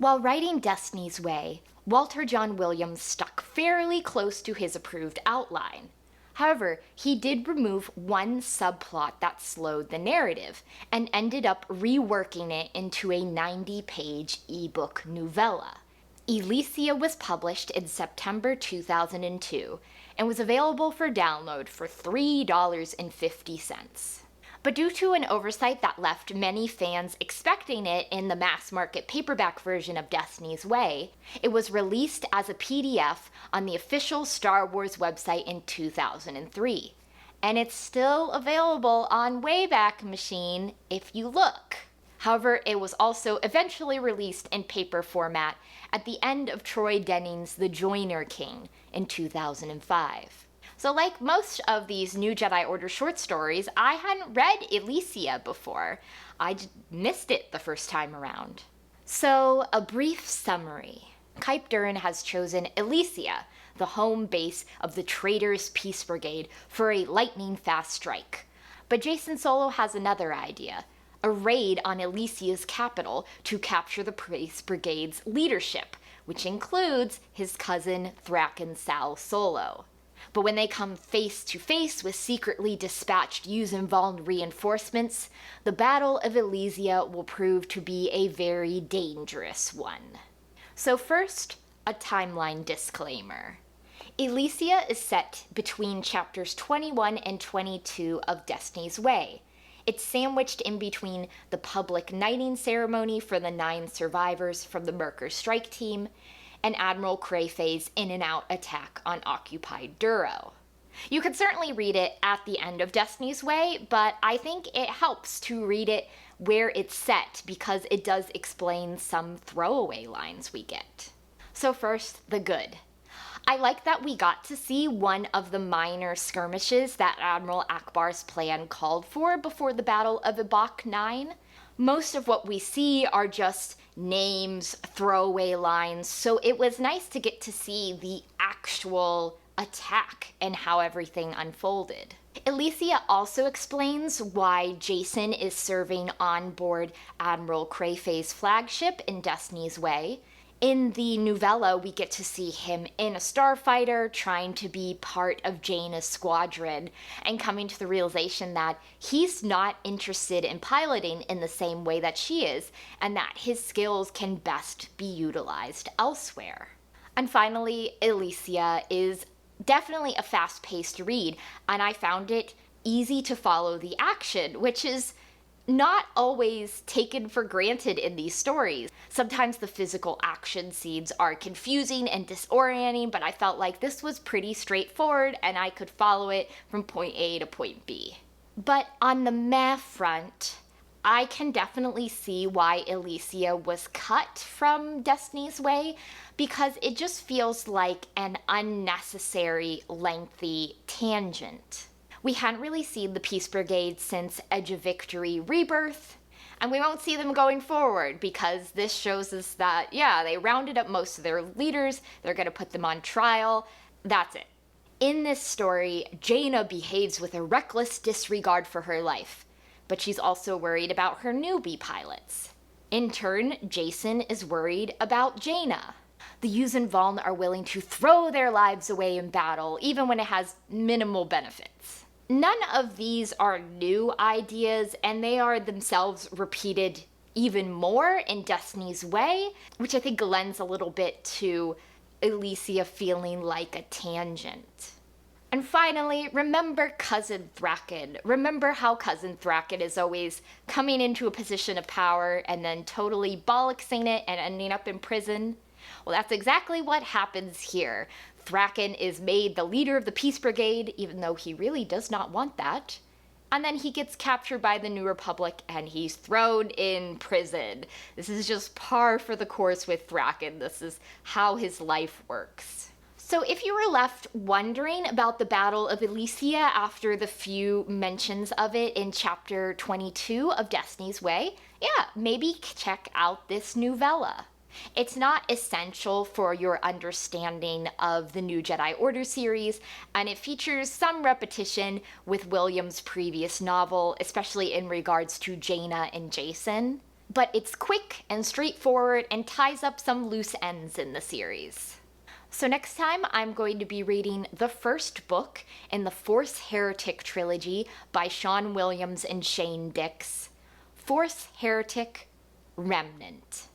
While writing Destiny's Way, Walter John Williams stuck fairly close to his approved outline. However, he did remove one subplot that slowed the narrative and ended up reworking it into a 90-page ebook novella. Ylesia was published in September 2002 and was available for download for $3.50. But due to an oversight that left many fans expecting it in the mass-market paperback version of Destiny's Way, it was released as a PDF on the official Star Wars website in 2003. And it's still available on Wayback Machine if you look. However, it was also eventually released in paper format at the end of Troy Denning's The Joiner King in 2005. So like most of these new Jedi Order short stories, I hadn't read Ylesia before. I missed it the first time around. So a brief summary. Kype Durran has chosen Ylesia, the home base of the Traitors' Peace Brigade, for a lightning-fast strike. But Jacen Solo has another idea, a raid on Ylesia's capital to capture the Peace Brigade's leadership, which includes his cousin Thraken Sal Solo. But when they come face to face with secretly dispatched Yuuzhan Vong reinforcements, the Battle of Ylesia will prove to be a very dangerous one. So first, a timeline disclaimer. Ylesia is set between chapters 21 and 22 of Destiny's Way. It's sandwiched in between the public knighting ceremony for the 9 survivors from the Merker strike team and Admiral Crayfay's in-and-out attack on occupied Duro. You could certainly read it at the end of Destiny's Way, but I think it helps to read it where it's set because it does explain some throwaway lines we get. So first, the good. I like that we got to see one of the minor skirmishes that Admiral Akbar's plan called for before the Battle of Ebook 9. Most of what we see are just names, throwaway lines, so it was nice to get to see the actual attack and how everything unfolded. Ylesia also explains why Jacen is serving on board Admiral Crayfay's flagship in Destiny's Way. In the novella, we get to see him in a starfighter trying to be part of Jaina's squadron and coming to the realization that he's not interested in piloting in the same way that she is and that his skills can best be utilized elsewhere. And finally, Ylesia is definitely a fast-paced read, and I found it easy to follow the action, which is not always taken for granted in these stories. Sometimes the physical action scenes are confusing and disorienting, but I felt like this was pretty straightforward and I could follow it from point A to point B. But on the meh front, I can definitely see why Ylesia was cut from Destiny's Way, because it just feels like an unnecessary, lengthy tangent. We hadn't really seen the Peace Brigade since Edge of Victory Rebirth, and we won't see them going forward because this shows us that, yeah, they rounded up most of their leaders, they're going to put them on trial, that's it. In this story, Jaina behaves with a reckless disregard for her life, but she's also worried about her newbie pilots. In turn, Jacen is worried about Jaina. The Yuuzhan Vong are willing to throw their lives away in battle, even when it has minimal benefits. None of these are new ideas, and they are themselves repeated even more in Destiny's Way, which I think lends a little bit to Ylesia feeling like a tangent. And finally, remember Cousin Thraken. Remember how Cousin Thraken is always coming into a position of power and then totally bollocksing it and ending up in prison? Well, that's exactly what happens here. Thraken is made the leader of the Peace Brigade, even though he really does not want that. And then he gets captured by the New Republic and he's thrown in prison. This is just par for the course with Thraken. This is how his life works. So if you were left wondering about the Battle of Ylesia after the few mentions of it in chapter 22 of Destiny's Way, yeah, maybe check out this novella. It's not essential for your understanding of the new Jedi Order series, and it features some repetition with Williams' previous novel, especially in regards to Jaina and Jacen. but it's quick and straightforward and ties up some loose ends in the series. So next time I'm going to be reading the first book in the Force Heretic trilogy by Sean Williams and Shane Dix, Force Heretic Remnant.